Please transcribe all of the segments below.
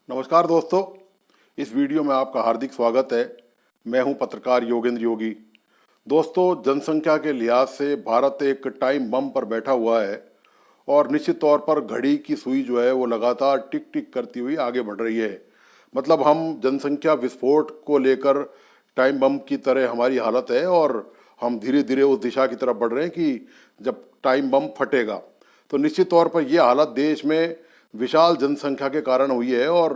नमस्कार दोस्तों, इस वीडियो में आपका हार्दिक स्वागत है। मैं हूं पत्रकार योगेंद्र योगी। दोस्तों, जनसंख्या के लिहाज से भारत एक टाइम बम पर बैठा हुआ है और निश्चित तौर पर घड़ी की सुई जो है वो लगातार टिक टिक करती हुई आगे बढ़ रही है। मतलब हम जनसंख्या विस्फोट को लेकर टाइम बम की तरह हमारी हालत है और हम धीरे धीरे उस दिशा की तरफ बढ़ रहे हैं कि जब टाइम बम फटेगा। तो निश्चित तौर पर ये हालत देश में विशाल जनसंख्या के कारण हुई है और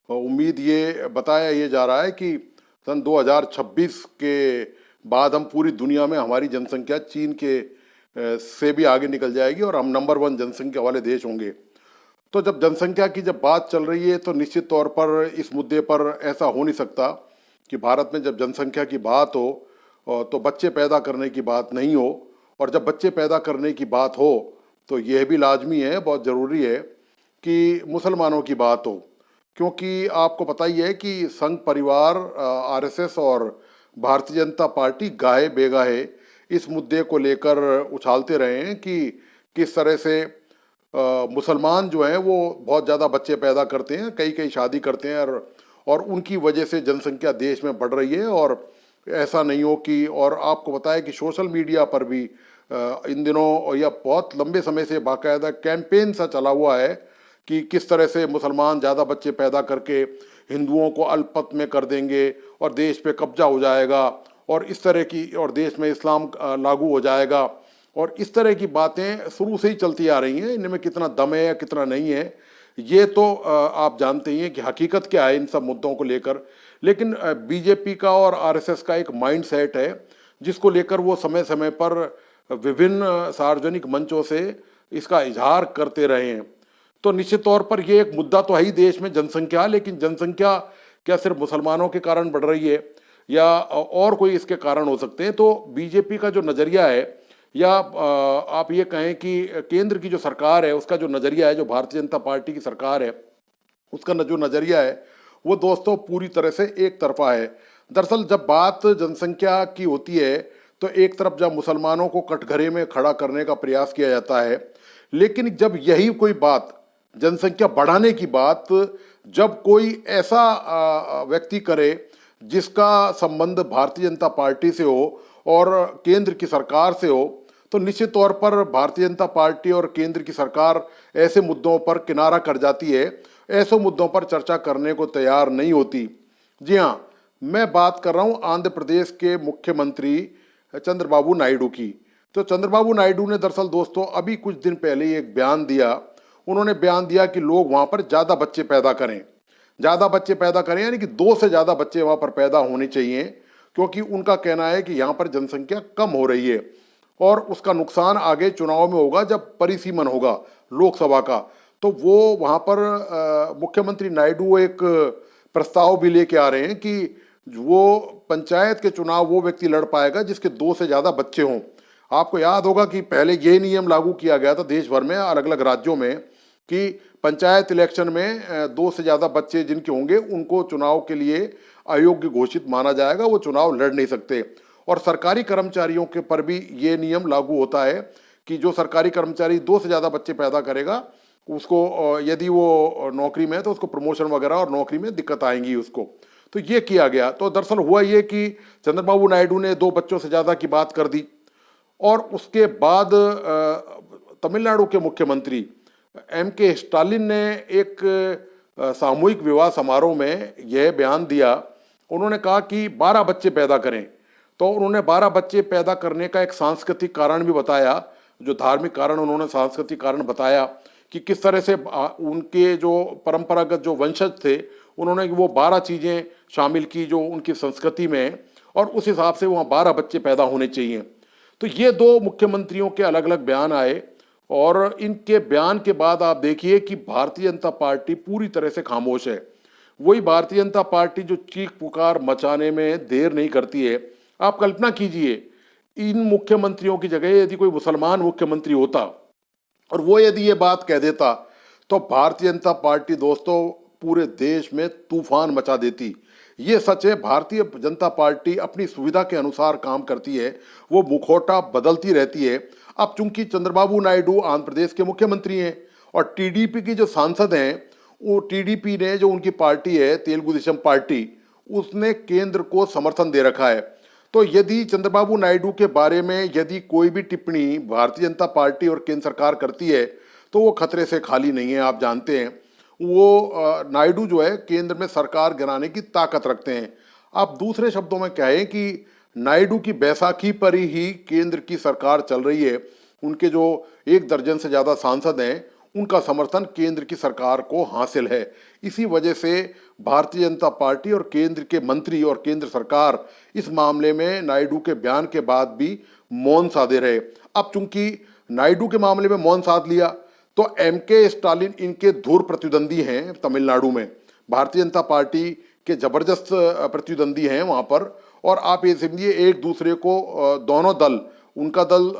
उम्मीद ये बताया ये जा रहा है कि सन 2026 के बाद हम पूरी दुनिया में हमारी जनसंख्या चीन के से भी आगे निकल जाएगी और हम नंबर 1 जनसंख्या वाले देश होंगे। तो जब जनसंख्या की जब बात चल रही है तो निश्चित तौर पर इस मुद्दे पर ऐसा हो नहीं सकता कि भारत में जब जनसंख्या की बात हो तो बच्चे पैदा करने की बात नहीं हो, और जब बच्चे पैदा करने की बात हो तो यह भी लाजमी है, बहुत ज़रूरी है कि मुसलमानों की बात हो। क्योंकि आपको पता ही है कि संघ परिवार, आरएसएस और भारतीय जनता पार्टी गाहे बेगाहे इस मुद्दे को लेकर उछालते रहे हैं कि किस तरह से मुसलमान जो हैं वो बहुत ज़्यादा बच्चे पैदा करते हैं, कई कई शादी करते हैं और उनकी वजह से जनसंख्या देश में बढ़ रही है। और ऐसा नहीं हो कि, और आपको बताया कि सोशल मीडिया पर भी इन दिनों या बहुत लंबे समय से बाकायदा कैंपेन सा चला हुआ है कि किस तरह से मुसलमान ज़्यादा बच्चे पैदा करके हिंदुओं को अल्पमत में कर देंगे और देश पे कब्जा हो जाएगा और इस तरह की, और देश में इस्लाम लागू हो जाएगा, और इस तरह की बातें शुरू से ही चलती आ रही हैं। इनमें कितना दम है या कितना नहीं है ये तो आप जानते ही हैं कि हकीकत क्या है इन सब मुद्दों को लेकर। लेकिन बीजेपी का और आरएसएस का एक माइंड सेट है जिसको लेकर वो समय समय पर विभिन्न सार्वजनिक मंचों से इसका इजहार करते रहे हैं। तो निश्चित तौर पर ये एक मुद्दा तो है ही देश में जनसंख्या, लेकिन जनसंख्या क्या सिर्फ मुसलमानों के कारण बढ़ रही है या और कोई इसके कारण हो सकते हैं? तो बीजेपी का जो नज़रिया है, या आप ये कहें कि केंद्र की जो सरकार है उसका जो नज़रिया है, जो भारतीय जनता पार्टी की सरकार है उसका जो नज़रिया है वो दोस्तों पूरी तरह से एक तरफा है। दरअसल जब बात जनसंख्या की होती है तो एक तरफ जब मुसलमानों को कटघरे में खड़ा करने का प्रयास किया जाता है, लेकिन जब यही कोई बात, जनसंख्या बढ़ाने की बात, जब कोई ऐसा व्यक्ति करे जिसका संबंध भारतीय जनता पार्टी से हो और केंद्र की सरकार से हो, तो निश्चित तौर पर भारतीय जनता पार्टी और केंद्र की सरकार ऐसे मुद्दों पर किनारा कर जाती है, ऐसे मुद्दों पर चर्चा करने को तैयार नहीं होती। जी हाँ, मैं बात कर रहा हूँ आंध्र प्रदेश के मुख्यमंत्री चंद्रबाबू नायडू की। तो चंद्रबाबू नायडू ने दरअसल दोस्तों अभी कुछ दिन पहले ही एक बयान दिया। उन्होंने बयान दिया कि लोग वहाँ पर ज़्यादा बच्चे पैदा करें, ज़्यादा बच्चे पैदा करें, यानी कि 2 से ज़्यादा बच्चे वहाँ पर पैदा होने चाहिए, क्योंकि उनका कहना है कि यहाँ पर जनसंख्या कम हो रही है और उसका नुकसान आगे चुनाव में होगा जब परिसीमन होगा लोकसभा का। तो वो वहाँ पर मुख्यमंत्री नायडू एक प्रस्ताव भी लेके आ रहे हैं कि वो पंचायत के चुनाव वो व्यक्ति लड़ पाएगा जिसके 2 से ज़्यादा बच्चे हों। आपको याद होगा कि पहले ये नियम लागू किया गया था देश भर में अलग अलग राज्यों में कि पंचायत इलेक्शन में 2 से ज़्यादा बच्चे जिनके होंगे उनको चुनाव के लिए अयोग्य घोषित माना जाएगा, वो चुनाव लड़ नहीं सकते। और सरकारी कर्मचारियों के पर भी ये नियम लागू होता है कि जो सरकारी कर्मचारी 2 से ज़्यादा बच्चे पैदा करेगा उसको, यदि वो नौकरी में है तो उसको प्रमोशन वगैरह और नौकरी में दिक्कत आएंगी उसको। तो ये किया गया। तो दरअसल हुआ ये कि चंद्रबाबू नायडू ने 2 बच्चों से ज़्यादा की बात कर दी और उसके बाद तमिलनाडु के मुख्यमंत्री के स्टालिन ने एक सामूहिक विवाह समारोह में यह बयान दिया। उन्होंने कहा कि 12 बच्चे पैदा करें। तो उन्होंने 12 बच्चे पैदा करने का एक सांस्कृतिक कारण भी बताया, जो धार्मिक कारण उन्होंने सांस्कृतिक कारण बताया कि किस तरह से उनके जो परंपरागत जो वंशज थे उन्होंने वो 12 चीज़ें शामिल की जो उनकी संस्कृति में, और उस हिसाब से वहाँ 12 बच्चे पैदा होने चाहिए। तो ये 2 मुख्यमंत्रियों के अलग अलग बयान आए और इनके बयान के बाद आप देखिए कि भारतीय जनता पार्टी पूरी तरह से खामोश है। वही भारतीय जनता पार्टी जो चीख पुकार मचाने में देर नहीं करती है। आप कल्पना कीजिए इन मुख्यमंत्रियों की जगह यदि कोई मुसलमान मुख्यमंत्री होता और वो यदि ये बात कह देता तो भारतीय जनता पार्टी दोस्तों पूरे देश में तूफान मचा देती। ये सच है, भारतीय जनता पार्टी अपनी सुविधा के अनुसार काम करती है, वो मुखौटा बदलती रहती है। अब चूंकि चंद्रबाबू नायडू आंध्र प्रदेश के मुख्यमंत्री हैं और टीडीपी की जो सांसद हैं वो टीडीपी ने, जो उनकी पार्टी है तेलुगु देशम पार्टी, उसने केंद्र को समर्थन दे रखा है। तो यदि चंद्रबाबू नायडू के बारे में यदि कोई भी टिप्पणी भारतीय जनता पार्टी और केंद्र सरकार करती है तो वो खतरे से खाली नहीं है। आप जानते हैं वो नायडू जो है केंद्र में सरकार गिराने की ताकत रखते हैं। आप दूसरे शब्दों में कहें कि नायडू की बैसाखी पर ही केंद्र की सरकार चल रही है। उनके जो 1 दर्जन से ज़्यादा सांसद हैं उनका समर्थन केंद्र की सरकार को हासिल है। इसी वजह से भारतीय जनता पार्टी और केंद्र के मंत्री और केंद्र सरकार इस मामले में नायडू के बयान के बाद भी मौन साधे रहे। अब चूंकि नायडू के मामले में मौन साध लिया तो एमके स्टालिन इनके धुर प्रतिद्वंदी हैं तमिलनाडु में, भारतीय जनता पार्टी के जबरदस्त प्रतिद्वंदी हैं वहाँ पर। और आप ये समझिए एक दूसरे को दोनों दल, उनका दल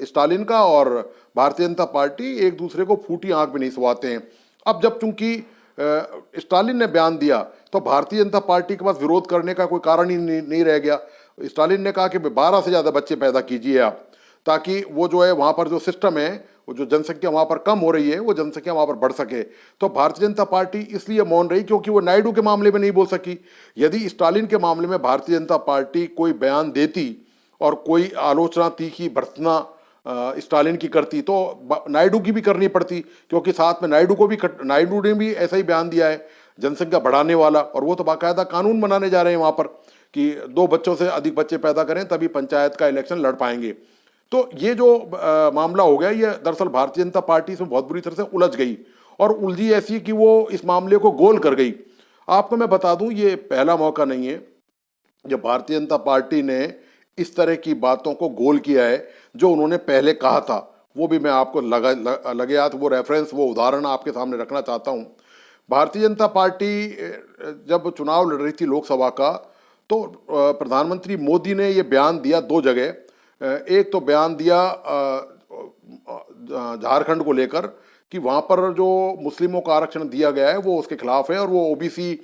स्टालिन का और भारतीय जनता पार्टी, एक दूसरे को फूटी आंख में नहीं सुहाते हैं। अब जब चूंकि स्टालिन ने बयान दिया तो भारतीय जनता पार्टी के पास विरोध करने का कोई कारण ही नहीं रह गया। स्टालिन ने कहा कि 12 से ज़्यादा बच्चे पैदा कीजिए आप, ताकि वो जो है वहाँ पर जो सिस्टम है, वो जो जनसंख्या वहाँ पर कम हो रही है वो जनसंख्या वहाँ पर बढ़ सके। तो भारतीय जनता पार्टी इसलिए मौन रही क्योंकि वो नायडू के मामले में नहीं बोल सकी। यदि स्टालिन के मामले में भारतीय जनता पार्टी कोई बयान देती और कोई आलोचना तीखी भर्त्सना स्टालिन की करती तो नायडू की भी करनी पड़ती, क्योंकि साथ में नायडू ने भी ऐसा ही बयान दिया है जनसंख्या बढ़ाने वाला, और वो तो बाकायदा कानून बनाने जा रहे हैं वहाँ पर कि 2 बच्चों से अधिक बच्चे पैदा करें तभी पंचायत का इलेक्शन लड़ पाएंगे। तो ये जो मामला हो गया, ये दरअसल भारतीय जनता पार्टी इसमें बहुत बुरी तरह से उलझ गई और उलझी ऐसी कि वो इस मामले को गोल कर गई। आपको मैं बता दूं, ये पहला मौका नहीं है जब भारतीय जनता पार्टी ने इस तरह की बातों को गोल किया है। जो उन्होंने पहले कहा था वो भी मैं आपको लगे हाथ वो रेफरेंस, वो उदाहरण आपके सामने रखना चाहता हूँ। भारतीय जनता पार्टी जब चुनाव लड़ रही थी लोकसभा का, तो प्रधानमंत्री मोदी ने ये बयान दिया 2 जगह। एक तो बयान दिया झारखंड को लेकर कि वहाँ पर जो मुस्लिमों को आरक्षण दिया गया है वो उसके खिलाफ है और वो ओबीसी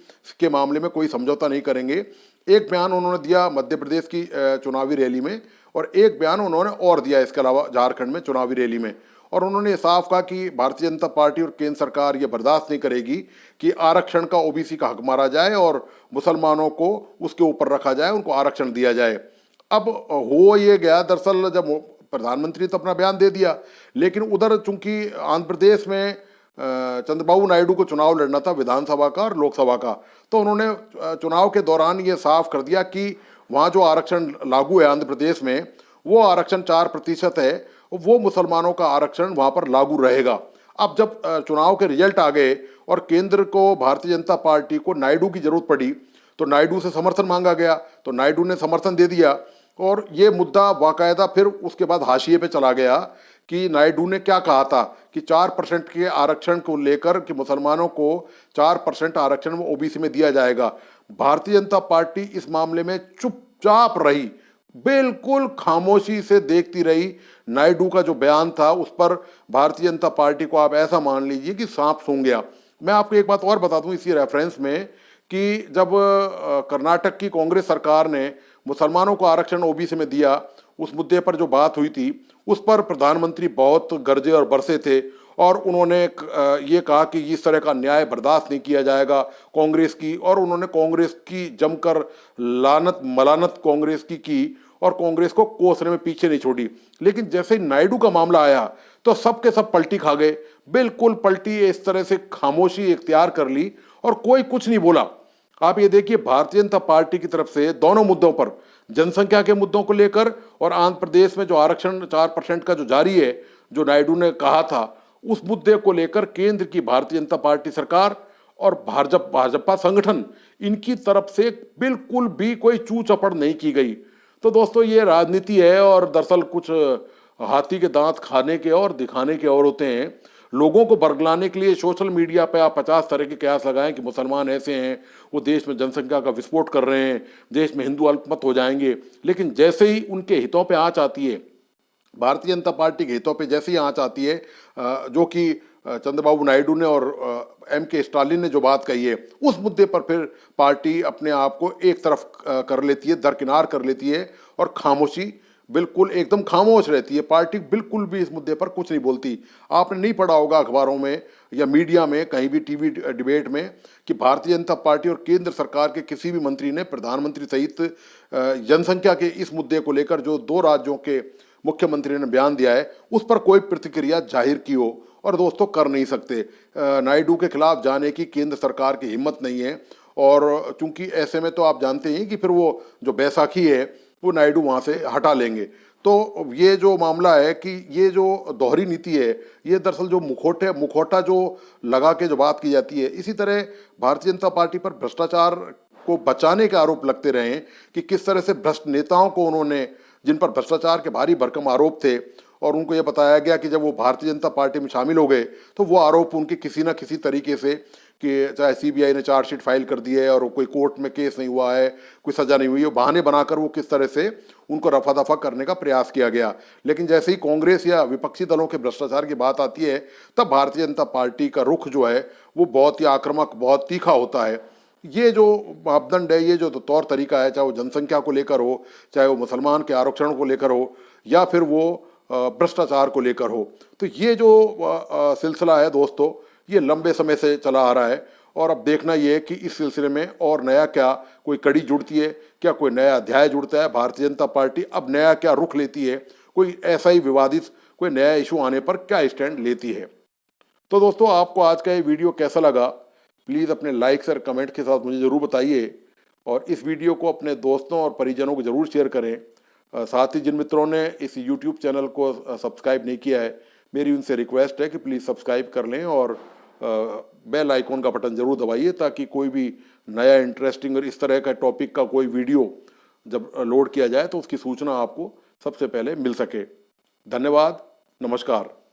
के मामले में कोई समझौता नहीं करेंगे। एक बयान उन्होंने दिया मध्य प्रदेश की चुनावी रैली में, और एक बयान उन्होंने और दिया इसके अलावा झारखंड में चुनावी रैली में। और उन्होंने ये साफ कहा कि भारतीय जनता पार्टी और केंद्र सरकार ये बर्दाश्त नहीं करेगी कि आरक्षण का ओबीसी का हक मारा जाए और मुसलमानों को उसके ऊपर रखा जाए, उनको आरक्षण दिया जाए। अब हो ये गया, दरअसल जब प्रधानमंत्री तो अपना बयान दे दिया, लेकिन उधर चूंकि आंध्र प्रदेश में चंद्रबाबू नायडू को चुनाव लड़ना था विधानसभा का और लोकसभा का, तो उन्होंने चुनाव के दौरान ये साफ कर दिया कि वहाँ जो आरक्षण लागू है आंध्र प्रदेश में, वो आरक्षण 4% है, वो मुसलमानों का आरक्षण वहाँ पर लागू रहेगा। अब जब चुनाव के रिजल्ट आ गए और केंद्र को, भारतीय जनता पार्टी को नायडू की जरूरत पड़ी तो नायडू से समर्थन मांगा गया, तो नायडू ने समर्थन दे दिया। और ये मुद्दा बाकायदा फिर उसके बाद हाशिए पे चला गया कि नायडू ने क्या कहा था कि 4% के आरक्षण को लेकर कि मुसलमानों को 4% आरक्षण ओबीसी में दिया जाएगा। भारतीय जनता पार्टी इस मामले में चुपचाप रही, बिल्कुल खामोशी से देखती रही। नायडू का जो बयान था उस पर भारतीय जनता पार्टी को आप ऐसा मान लीजिए कि सांप सूंघ गया। मैं आपको एक बात और बता दूं इसी रेफरेंस में कि जब कर्नाटक की कांग्रेस सरकार ने मुसलमानों को आरक्षण ओबीसी में दिया, उस मुद्दे पर जो बात हुई थी उस पर प्रधानमंत्री बहुत गरजे और बरसे थे और उन्होंने ये कहा कि इस तरह का न्याय बर्दाश्त नहीं किया जाएगा कांग्रेस की, और उन्होंने कांग्रेस की जमकर मलानत कांग्रेस की और कांग्रेस को कोसने में पीछे नहीं छोड़ी। लेकिन जैसे ही नायडू का मामला आया तो सबके सब पलटी खा गए, बिल्कुल पलटी, इस तरह से खामोशी इख्तियार कर ली और कोई कुछ नहीं बोला। आप ये देखिए भारतीय जनता पार्टी की तरफ से दोनों मुद्दों पर, जनसंख्या के मुद्दों को लेकर और आंध्र प्रदेश में जो आरक्षण 4% का जो जारी है, जो नायडू ने कहा था, उस मुद्दे को लेकर केंद्र की भारतीय जनता पार्टी सरकार और भाजपा संगठन, इनकी तरफ से बिल्कुल भी कोई चू चपड़ नहीं की गई। तो दोस्तों ये राजनीति है और दरअसल कुछ हाथी के दांत खाने के और दिखाने के और होते हैं। लोगों को बरगलाने के लिए सोशल मीडिया पे आप 50 तरह के कयास लगाएं कि मुसलमान ऐसे हैं, वो देश में जनसंख्या का विस्फोट कर रहे हैं, देश में हिंदू अल्पमत हो जाएंगे। लेकिन जैसे ही उनके हितों पे आंच आती है, भारतीय जनता पार्टी के हितों पे जैसे ही आंच आती है, जो कि चंद्रबाबू नायडू ने और एमके स्टालिन ने जो बात कही है, उस मुद्दे पर फिर पार्टी अपने आप को एक तरफ कर लेती है, दरकिनार कर लेती है और खामोशी बिल्कुल एकदम खामोश रहती है। पार्टी बिल्कुल भी इस मुद्दे पर कुछ नहीं बोलती। आपने नहीं पढ़ा होगा अखबारों में या मीडिया में, कहीं भी टीवी डिबेट में, कि भारतीय जनता पार्टी और केंद्र सरकार के किसी भी मंत्री ने प्रधानमंत्री सहित जनसंख्या के इस मुद्दे को लेकर जो दो राज्यों के मुख्यमंत्री ने बयान दिया है उस पर कोई प्रतिक्रिया जाहिर की हो। और दोस्तों कर नहीं सकते। नायडू के खिलाफ जाने की केंद्र सरकार की हिम्मत नहीं है। और चूंकि ऐसे में तो आप जानते हैं कि फिर वो जो बैसाखी है वो नायडू वहाँ से हटा लेंगे। तो ये जो मामला है कि ये जो दोहरी नीति है, ये दरअसल जो मुखौटा जो लगा के जो बात की जाती है, इसी तरह भारतीय जनता पार्टी पर भ्रष्टाचार को बचाने के आरोप लगते रहे हैं कि किस तरह से भ्रष्ट नेताओं को उन्होंने, जिन पर भ्रष्टाचार के भारी भरकम आरोप थे, और उनको ये बताया गया कि जब वो भारतीय जनता पार्टी में शामिल हो गए तो वो आरोप उनके किसी ना किसी तरीके से, कि चाहे सीबीआई ने चार्जशीट फाइल कर दी है और कोई कोर्ट में केस नहीं हुआ है, कोई सजा नहीं हुई है, बहाने बनाकर वो किस तरह से उनको रफा दफा करने का प्रयास किया गया। लेकिन जैसे ही कांग्रेस या विपक्षी दलों के भ्रष्टाचार की बात आती है तब भारतीय जनता पार्टी का रुख जो है वो बहुत ही आक्रामक, बहुत तीखा होता है। ये जो मापदंड है, ये जो तौर तरीका है, चाहे वो जनसंख्या को लेकर हो, चाहे वो मुसलमान के आरक्षण को लेकर हो, या फिर वो भ्रष्टाचार को लेकर हो, तो ये जो सिलसिला है दोस्तों, ये लंबे समय से चला आ रहा है। और अब देखना ये है कि इस सिलसिले में और नया क्या कोई कड़ी जुड़ती है, क्या कोई नया अध्याय जुड़ता है, भारतीय जनता पार्टी अब नया क्या रुख लेती है, कोई ऐसा ही विवादित कोई नया इशू आने पर क्या स्टैंड लेती है। तो दोस्तों, आपको आज का ये वीडियो कैसा लगा, प्लीज़ अपने लाइक्स और कमेंट के साथ मुझे ज़रूर बताइए। और इस वीडियो को अपने दोस्तों और परिजनों को ज़रूर शेयर करें। साथ ही जिन मित्रों ने इस यूट्यूब चैनल को सब्सक्राइब नहीं किया है, मेरी उनसे रिक्वेस्ट है कि प्लीज़ सब्सक्राइब कर लें और बेल आइकॉन का बटन ज़रूर दबाइए, ताकि कोई भी नया इंटरेस्टिंग और इस तरह का टॉपिक का कोई वीडियो जब लोड किया जाए तो उसकी सूचना आपको सबसे पहले मिल सके। धन्यवाद, नमस्कार।